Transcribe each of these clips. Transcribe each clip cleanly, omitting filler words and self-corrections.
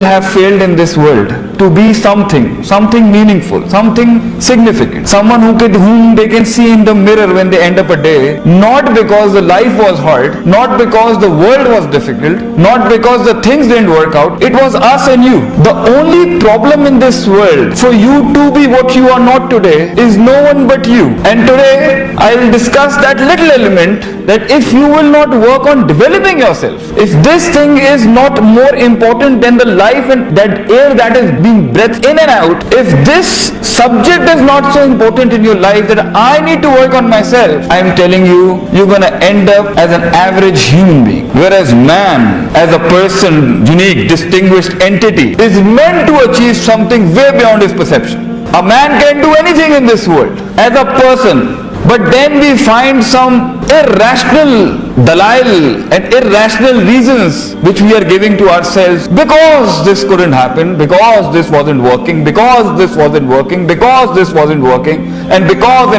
have failed in this world to be something meaningful, something significant, someone whom they can see in the mirror when they end up a day, not because the life was hard, not because the world was difficult, not because the things didn't work out. It was us and you. The only problem in this world for you to be what you are not today is no one but you. And today I will discuss that little element, that if you will not work on developing yourself, if this thing is not more important than the life and that air that is being breathed in and out, if this subject is not so important in your life that I need to work on myself, I am telling you, you're gonna end up as an average human being. Whereas man, as a person, unique, distinguished entity, is meant to achieve something way beyond his perception. A man can do anything in this world as a person. But then we find some irrational dalail and irrational reasons which we are giving to ourselves, because this couldn't happen, because this wasn't working, because this wasn't working, because this wasn't working, and because,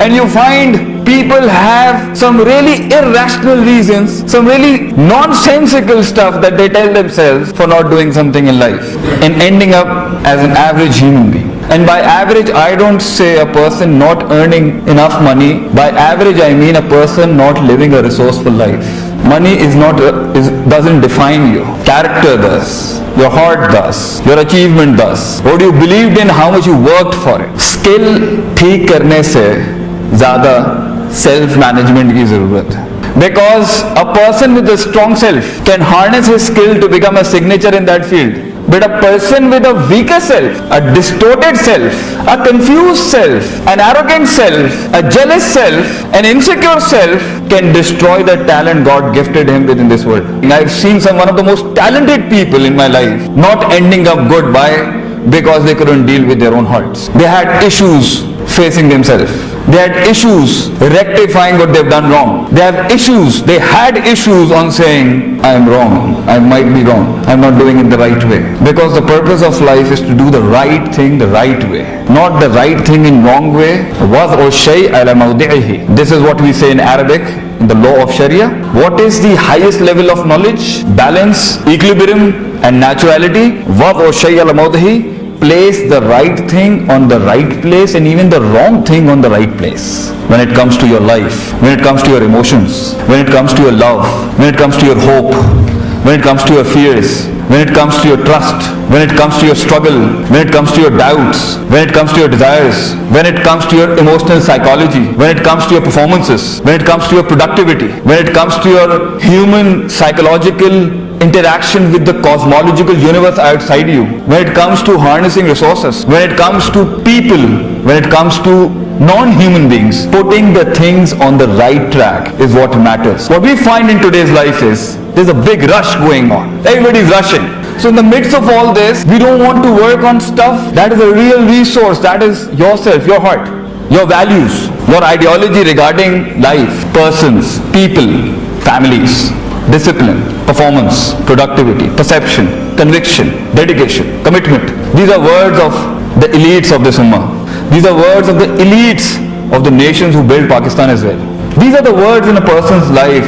and you find people have some really irrational reasons, some really nonsensical stuff that they tell themselves for not doing something in life and ending up as an average human being. And by average, I don't say a person not earning enough money. By average, I mean a person not living a resourceful life. Money doesn't define you. Character does. Your heart does. Your achievement does. What you believed in, how much you worked for it. Skill ठीक करने से ज़्यादा self management की ज़रूरत है. Because a person with a strong self can harness his skill to become a signature in that field. But a person with a weaker self, a distorted self, a confused self, an arrogant self, a jealous self, an insecure self can destroy the talent God gifted him with in this world. And I've seen one of the most talented people in my life not ending up good because they couldn't deal with their own hearts. They had issues facing themselves. They had issues rectifying what they've done wrong. They had issues on saying, I am wrong, I might be wrong, I'm not doing it the right way. Because the purpose of life is to do the right thing the right way, not the right thing in wrong way. This is what we say in Arabic, in the law of Sharia. What is the highest level of knowledge? Balance, equilibrium and naturality. Place the right thing on the right place and even the wrong thing on the right place. When it comes to your life, when it comes to your emotions, when it comes to your love, when it comes to your hope, when it comes to your fears, when it comes to your trust, when it comes to your struggle, when it comes to your doubts, when it comes to your desires, when it comes to your emotional psychology, when it comes to your performances, when it comes to your productivity, when it comes to your human psychological interaction with the cosmological universe outside you, when it comes to harnessing resources, when it comes to people, when it comes to non-human beings, putting the things on the right track is what matters. What we find in today's life is there's a big rush going on. Everybody's rushing. So in the midst of all this, we don't want to work on stuff that is a real resource, that is yourself, your heart, your values, your ideology regarding life, persons, people, families, discipline, performance, productivity, perception, conviction, dedication, commitment. These are words of the elites of this ummah. These are words of the elites of the nations who built Pakistan as well. These are the words in a person's life,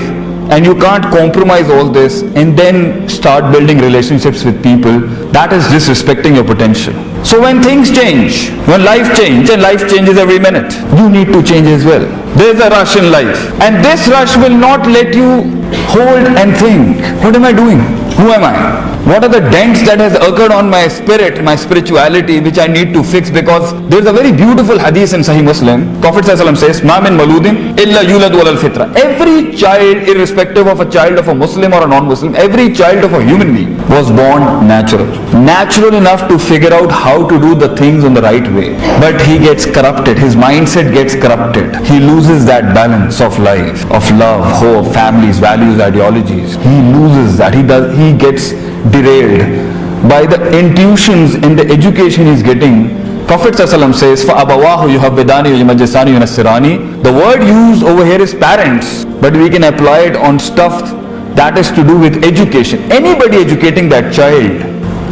and you can't compromise all this and then start building relationships with people. That is disrespecting your potential. So when things change, when life changes, and life changes every minute, you need to change as well. There is a rush in life, and this rush will not let you hold and think, what am I doing? Who am I? What are the dents that has occurred on my spirit, my spirituality, which I need to fix? Because there is a very beautiful hadith in Sahih Muslim. Prophet ﷺ says, "Ma min maludin illa yuladu alal fitra." Every child, irrespective of a child of a Muslim or a non-Muslim, every child of a human being was born natural. Natural enough to figure out how to do the things on the right way. But he gets corrupted. His mindset gets corrupted. He loses that balance of life, of love, hope, families, values, ideologies. He loses that. He gets derailed by the intuitions and the education he's getting. Prophet ﷺ says, فَأَبَوَاهُ يُحَبِّدَانِ وَيُمَجِّسَانِ وَيُنَصِّرَانِ. The word used over here is parents, but we can apply it on stuff that is to do with education. Anybody educating that child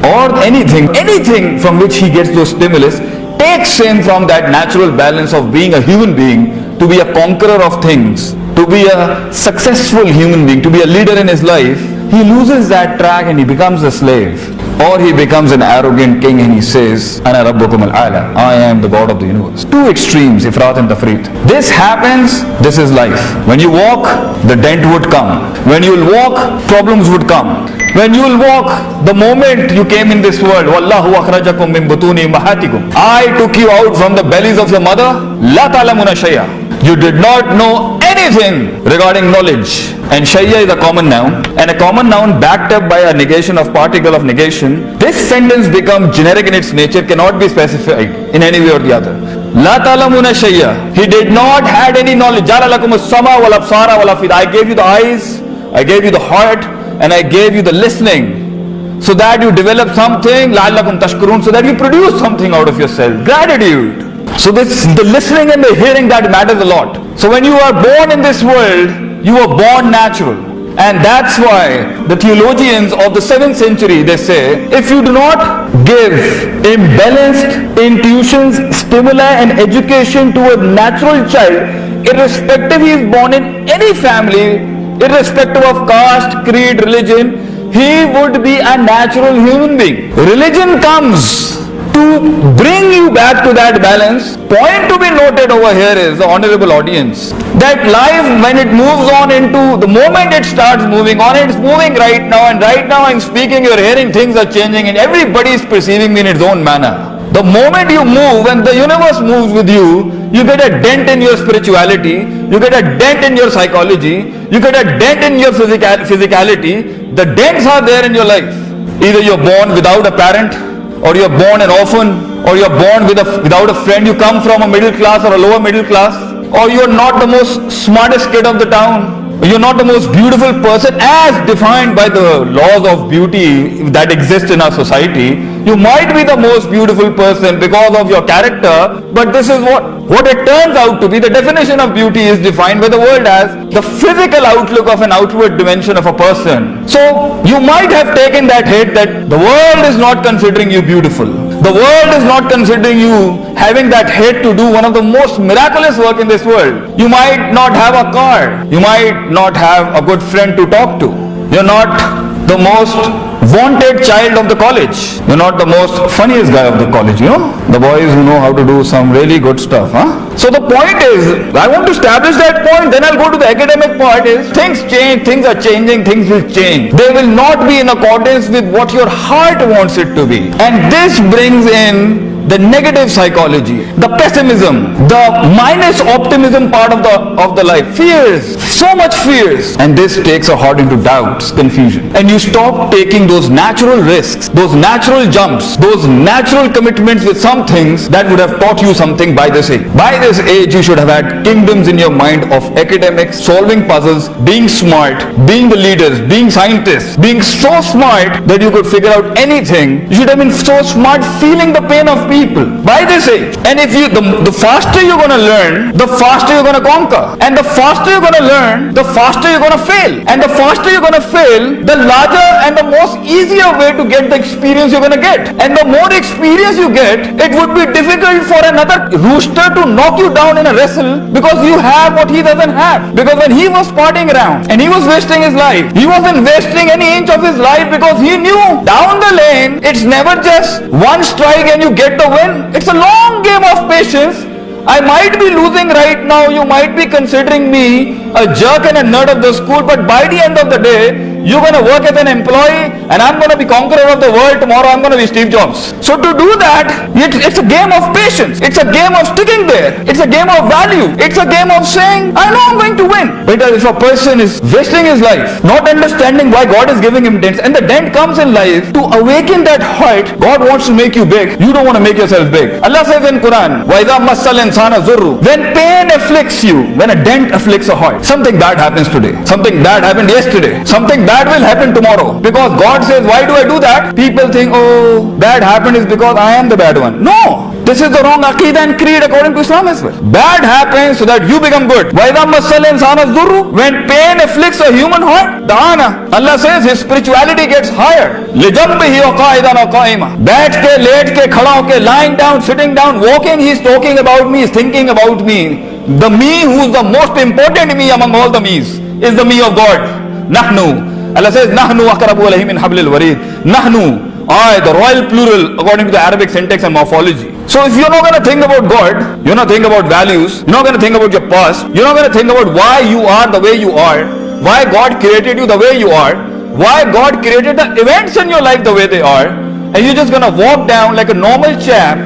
or anything from which he gets those stimulus takes him from that natural balance of being a human being to be a conqueror of things, to be a successful human being, to be a leader in his life. he loses that track and he becomes a slave. Or he becomes an arrogant king and he says, Ana Rabbukum al-Ala, I am the God of the universe. Two extremes, ifrat and tafrit. This happens, this is life. When you walk, the dent would come. When you will walk, problems would come. When you will walk, the moment you came in this world, Wallahu akhrajakum min butuni ummahatikum, I took you out from the bellies of your mother, la ta'lamuna shay'a. You did not know anything regarding knowledge. And shay'a is a common noun, and a common noun backed up by a negation of particle of negation. This sentence becomes generic in its nature, cannot be specified in any way or the other. La ta'lamuna shay'a. He did not had any knowledge. Jala lakum as-sama wal absara wal afid. I gave you the eyes, I gave you the heart, and I gave you the listening, so that you develop something, la'allakum tashkurun, so that you produce something out of yourself. Gratitude. So this, the listening and the hearing, that matters a lot. So when you are born in this world, you are born natural. And that's why the theologians of the 7th century, they say, if you do not give imbalanced intuitions, stimuli and education to a natural child, irrespective he is born in any family, irrespective of caste, creed, religion, he would be a natural human being. Religion comes to bring you back to that balance. Point to be noted over here is, the honorable audience, that life, when it moves on into, the moment it starts moving on, it's moving right now, and right now I'm speaking, you're hearing things are changing and everybody is perceiving me in its own manner. The moment you move and the universe moves with you, you get a dent in your spirituality, you get a dent in your psychology, you get a dent in your physicality. The dents are there in your life. Either you're born without a parent, or you're born an orphan, or you're born without a friend, you come from a middle class or a lower middle class, or you're not the most smartest kid of the town, you're not the most beautiful person as defined by the laws of beauty that exist in our society. You might be the most beautiful person because of your character, but this is what it turns out to be. The definition of beauty is defined by the world as the physical outlook of an outward dimension of a person. So you might have taken that hit that the world is not considering you beautiful. The world is not considering you having that hit to do one of the most miraculous work in this world. You might not have a car. You might not have a good friend to talk to. You're not the most wanted child of the college. You're not the most funniest guy of the college, you know? The boys who know how to do some really good stuff, huh? So the point is, I want to establish that point, then I'll go to the academic part is, things change, things are changing, things will change. They will not be in accordance with what your heart wants it to be. And this brings in the negative psychology, the pessimism, the minus optimism part of the life, fears, so much fears, and this takes a heart into doubts, confusion, and you stop taking those natural risks, those natural jumps, those natural commitments with some things that would have taught you something by this age. By this age, you should have had kingdoms in your mind of academics, solving puzzles, being smart, being the leaders, being scientists, being so smart that you could figure out anything. You should have been so smart, feeling the pain of people by this age. And if you, the faster you're going to learn, the faster you're going to conquer. And the faster you're going to learn, the faster you're going to fail. And the faster you're going to fail, the larger and the most easier way to get the experience you're going to get. And the more experience you get, it would be difficult for another rooster to knock you down in a wrestle because you have what he doesn't have. Because when he was partying around and he was wasting his life, he wasn't wasting any inch of his life because he knew down the lane, it's never just one strike and you get the win. It's a long game of patience. I might be losing right now, you might be considering me a jerk and a nerd of the school, but by the end of the day, you're going to work as an employee and I'm going to be conqueror of the world. Tomorrow I'm going to be Steve Jobs. So to do that, it's a game of patience. It's a game of sticking there. It's a game of value. It's a game of saying, I know I'm going to win. Because if a person is wasting his life, not understanding why God is giving him dents, and the dent comes in life to awaken that heart, God wants to make you big. You don't want to make yourself big. Allah says in Quran, وَإِذَا مَسَّ الْإِنسَانَ ضُرٌّ, when pain afflicts you, when a dent afflicts a heart, something bad happens today. Something bad happened yesterday. Something bad will happen tomorrow. Because God says, why do I do that? People think, oh, bad happened is because I am the bad one. No! This is the wrong aqidah and creed according to Islam as well. Bad happens so that you become good. وَإِذَا مَسَّ الْإِنسَانَ ضُرٌّ, when pain afflicts a human heart, da'ana, Allah says his spirituality gets higher. لِجَنْبِهِ وَقَائِدًا وَقَائِمًا, बैठ के, late के, खड़ा होके, lying down, sitting down, walking, he's talking about me, he's thinking about me. The me who's the most important me among all the me's is the me of God. Nahnu Allah says, Nahnu aqrabu ilayhi min hablil warid. Nahnu, I, the royal plural, according to the Arabic syntax and morphology. So if you're not going to think about God, you're not think about values, you're not going to think about your past, you're not going to think about why you are the way you are, why God created you the way you are, why God created the events in your life the way they are, and you're just going to walk down like a normal chap,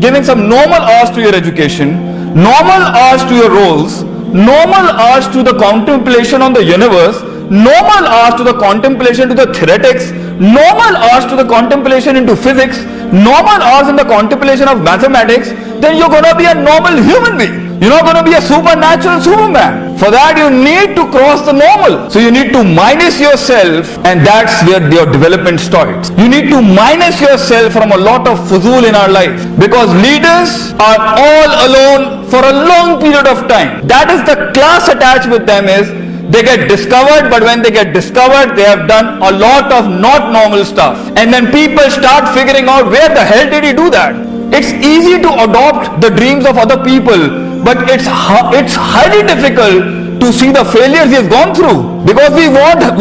giving some normal hours to your education, normal hours to your roles, normal hours to the contemplation on the universe, normal hours to the contemplation to the theoretics, normal hours to the contemplation into physics, normal hours in the contemplation of mathematics, then you're going to be a normal human being. You're not going to be a supernatural superman. For that you need to cross the normal. So you need to minus yourself, and that's where your development starts. You need to minus yourself from a lot of fuzul in our life, because leaders are all alone for a long period of time. That is the class attached with them is they get discovered, but when they get discovered, they have done a lot of not normal stuff. And then people start figuring out, where the hell did he do that? It's easy to adopt the dreams of other people, but it's highly difficult to see the failures he has gone through, because we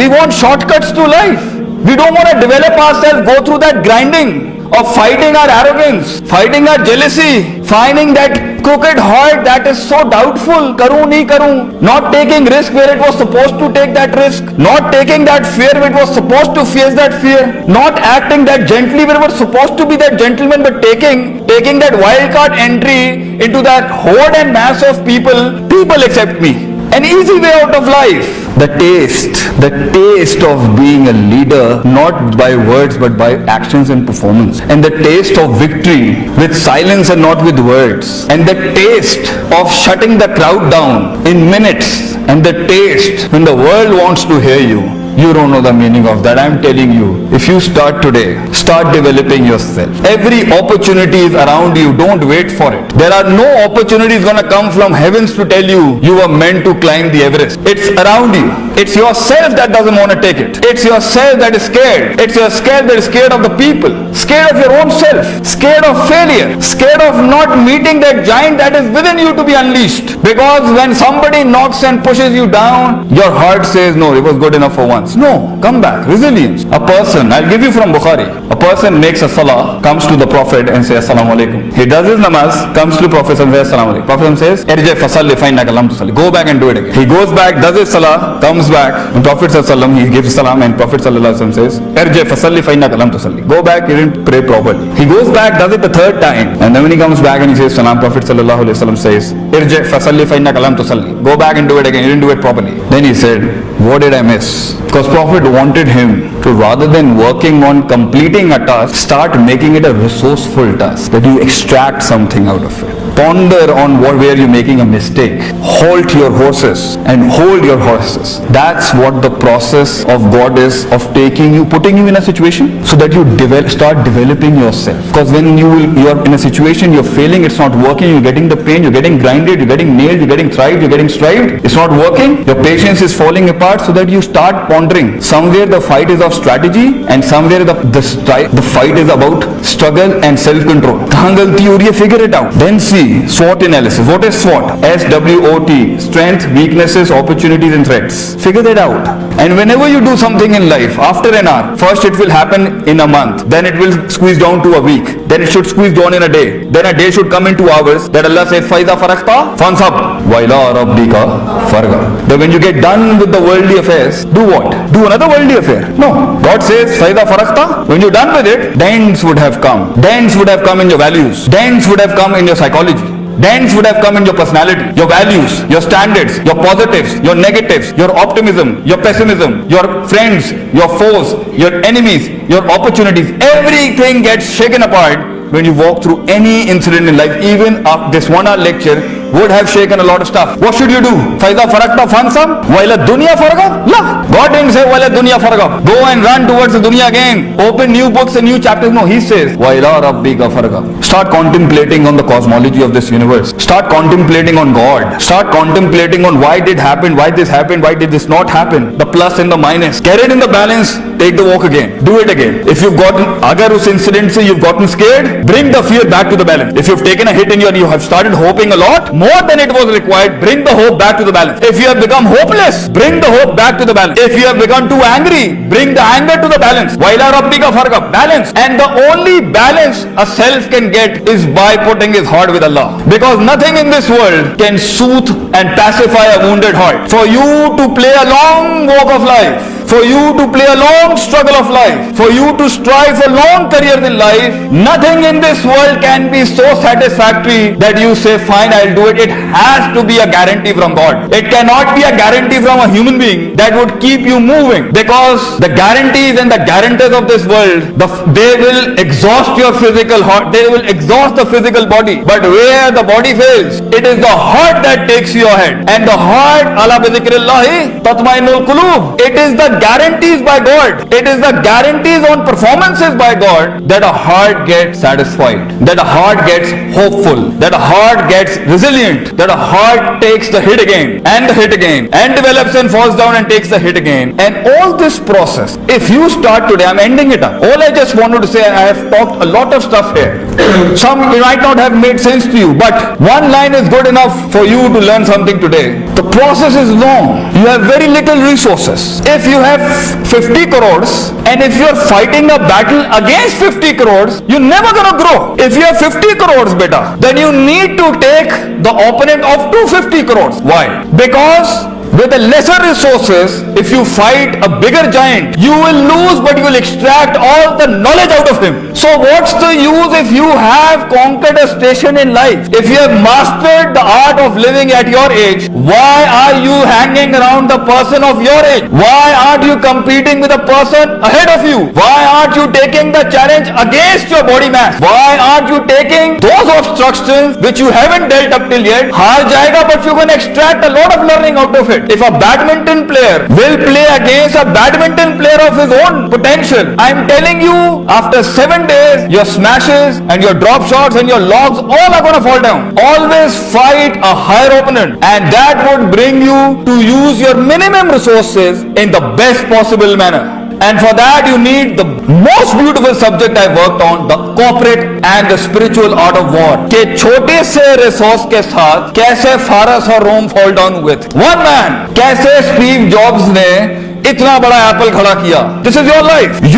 want shortcuts to life. We don't want to develop ourselves, go through that grinding of fighting our arrogance, fighting our jealousy, finding that crooked heart that is so doubtful, karu nahi karu, not taking risk where it was supposed to take that risk, not taking that fear where it was supposed to face that fear, not acting that gently where it was supposed to be that gentleman, but taking that wildcard entry into that horde and mass of people accept me. An easy way out of life. The taste of being a leader, not by words but by actions and performance. And the taste of victory with silence and not with words. And the taste of shutting the crowd down in minutes. And the taste when the world wants to hear you. You don't know the meaning of that. I'm telling you, if you start today, start developing yourself. Every opportunity is around you. Don't wait for it. There are no opportunities going to come from heavens to tell you you were meant to climb the Everest. It's around you. It's yourself that doesn't want to take it. It's yourself that is scared. It's yourself that is scared of the people. Scared of your own self. Scared of failure. Scared of not meeting that giant that is within you to be unleashed. Because when somebody knocks and pushes you down, your heart says, no, it was good enough for once. No, come back. Resilience. A person, I'll give you from Bukhari. A person makes a salah, comes to the Prophet and says, Assalamu alaikum. He does his namaz, comes to the Prophet and says, Assalamu alaikum. Prophet says, Irji fasalli fa innaka lam tusalli. Go back and do it again. He goes back, does his salah, comes back, and Prophet he gives salam, and Prophet says, Irji fasalli fa innaka lam tusalli. Go back, he didn't pray properly. He goes back, does it the third time, and then when he comes back and he says salam, Prophet says, Irji fasalli fa innaka lam tusalli. Go back and do it again. He didn't do it properly. Then he said, what did I miss? Because Prophet wanted him to, rather than working on completing a task, start making it a resourceful task, that you extract something out of it. Ponder on where you're making a mistake. Halt your horses and hold your horses. That's what the process of God is, of taking you, putting you in a situation so that you start developing yourself. Because when you're in a situation, you're failing, it's not working, you're getting the pain, you're getting grinded, you're getting nailed, you're getting thrived, you're getting strived, it's not working, your patience is falling apart, so that you start pondering. Somewhere the fight is of strategy, and somewhere the fight is about struggle and self-control. Kahan galti ho rahi hai, figure it out. Then see SWOT analysis. What is SWOT? SWOT. Strength, weaknesses, opportunities and threats. Figure that out. And whenever you do something in life, after an hour, first it will happen in a month, then it will squeeze down to a week, then it should squeeze down in a day, then a day should come in 2 hours, that Allah says, فَإِذَا فَرَقْتَ فَانْصَبْ وَإِلَىٰ رَبِّكَ فَارْغَب. Then when you get done with the worldly affairs, do what? Do another worldly affair. No. God says, فَإِذَا فَرَقْتَ, when you're done with it, dents would have come. Dents would have come in your values. Dents would have come in your psychology. Dents would have come in your personality, your values, your standards, your positives, your negatives, your optimism, your pessimism, your friends, your foes, your enemies, your opportunities. Everything gets shaken apart when you walk through any incident in life. Even this 1 hour lecture would have shaken a lot of stuff. What should you do? فَإِذَا فَرَقْتَ فَانْصَبْ وَإِلَى الدُّنْيَا فَارْغَب. La. God didn't say وَإِلَى الدُّنْيَا فَارْغَب. Go and run towards the dunya again. Open new books and new chapters. No, he says وَإِلَى رَبِّكَ فَارْغَب. Start contemplating on the cosmology of this universe. Start contemplating on God. Start contemplating on why did happen, why this happened, why did this not happen. The plus and the minus. Get it in the balance. take the walk again. Do it again. If you've gotten, agar us incident se you've gotten scared, bring the fear back to the balance. If you've taken a hit and you have started hoping a lot, more than it was required, bring the hope back to the balance. If you have become hopeless, bring the hope back to the balance. If you have become too angry, bring the anger to the balance. Waila rabbika farqa, balance. And the only balance a self can get is by putting his heart with Allah. Because nothing in this world can soothe and pacify a wounded heart. For you to play a long walk of life, for you to play a long struggle of life, for you to strive for long careers in life, nothing in this world can be so satisfactory that you say, fine, I'll do it. It has to be a guarantee from God. It cannot be a guarantee from a human being that would keep you moving, because the guarantees and the guarantors of this world, they will exhaust your physical heart, they will exhaust the physical body. But where the body fails, it is the heart that takes you ahead. And the heart, ala bi dhikrillahi tatma'innul qulub. It is the guarantees by God, it is the guarantees on performances by God that a heart gets satisfied, that a heart gets hopeful, that a heart gets resilient, that a heart takes the hit again and the hit again and develops and falls down and takes the hit again. And all this process, if you start today, I'm ending it up. All I just wanted to say, I have talked a lot of stuff here. Some might not have made sense to you, but one line is good enough for you to learn something today. The process is long. You have very little resources. If you have 50 crores and if you're fighting a battle against 50 crores, you're never gonna grow. If you have 50 crores, beta, then you need to take the opponent of 250 crores. Why? Because with the lesser resources, if you fight a bigger giant, you will lose, but you will extract all the knowledge out of him. So what's the use if you have conquered a station in life? If you have mastered the art of living at your age, why are you hanging around the person of your age? Why aren't you competing with a person ahead of you? Why aren't you taking the challenge against your body mass? Why aren't you taking those obstructions which you haven't dealt up till yet? Haar jayega, but you can extract a lot of learning out of it. If a badminton player will play against a badminton player of his own potential, I'm telling you, after 7 days, your smashes and your drop shots and your logs all are going to fall down. Always fight a higher opponent, and that would bring you to use your minimum resources in the best possible manner. And for that you need the most beautiful subject I worked on, the corporate and the spiritual art of war. के छोटे से resource के साथ कैसे फारस और रोम fall down with one man, कैसे Steve jobs ने इतना बड़ा एप्पल खड़ा किया. This is your life. The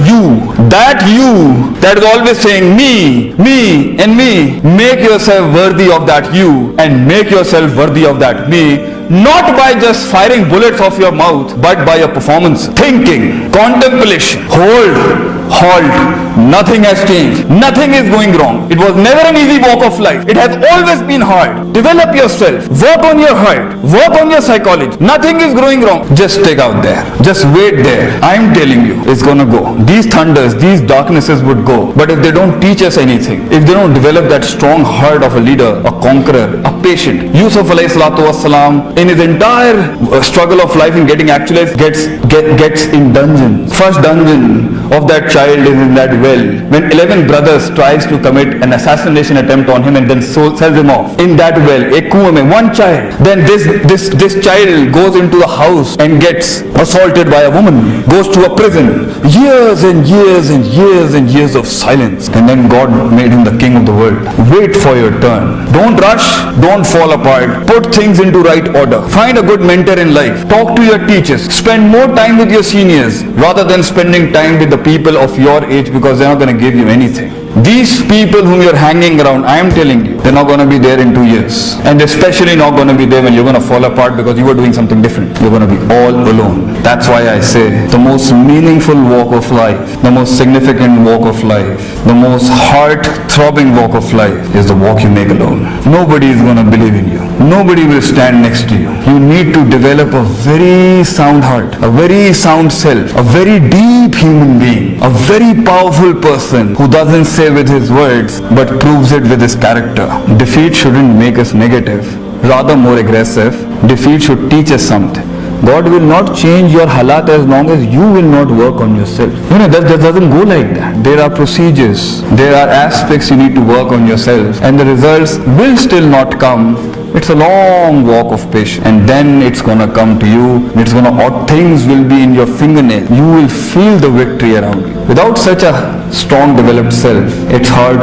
you that is always saying me and me. Make yourself worthy of that you and make yourself worthy of that me. Not by just firing bullets off your mouth, but by your performance, thinking, contemplation, halt. Nothing has changed. Nothing is going wrong. It was never an easy walk of life. It has always been hard. Develop yourself. Work on your heart. Work on your psychology. Nothing is going wrong. Just take out there. Just wait there. I'm telling you, it's gonna go. These thunders, these darknesses would go. But if they don't teach us anything, if they don't develop that strong heart of a leader, a conqueror, a patient, Yusuf alayhi salatu wassalam, in his entire struggle of life in getting actualized, gets in dungeon. First dungeon of that child is in that well. When 11 brothers tries to commit an assassination attempt on him and then sells him off. In that well, ek kuएं mein, one child. Then this child goes into a house and gets assaulted by a woman. Goes to a prison. Years and years and years and years of silence. And then God made him the king of the world. Wait for your turn. Don't rush. Don't fall apart. Put things into right order. Find a good mentor in life. Talk to your teachers. Spend more time with your seniors rather than spending time with the people of your age, because they're not going to give you anything. These people whom you're hanging around, I am telling you, they're not going to be there in 2 years. And especially not going to be there when you're going to fall apart because you were doing something different. You're going to be all alone. That's why I say the most meaningful walk of life, the most significant walk of life, the most heart-throbbing walk of life is the walk you make alone. Nobody is going to believe in you. Nobody will stand next to you. You need to develop a very sound heart, a very sound self, a very deep human being, a very powerful person who doesn't say with his words but proves it with his character. Defeat shouldn't make us negative, rather more aggressive. Defeat should teach us something. God will not change your halat as long as you will not work on yourself. That doesn't go like that. There are procedures, there are aspects you need to work on yourself, and the results will still not come It's a long walk of patience, and then it's gonna come to you. It's gonna, things will be in your fingernail. You will feel the victory around you. Without such a strong developed self, it's hard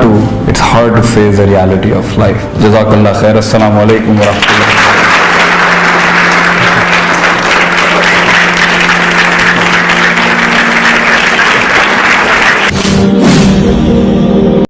to face the reality of life. Jazakallah khair. Assalamu alaikum wa rahmatullah.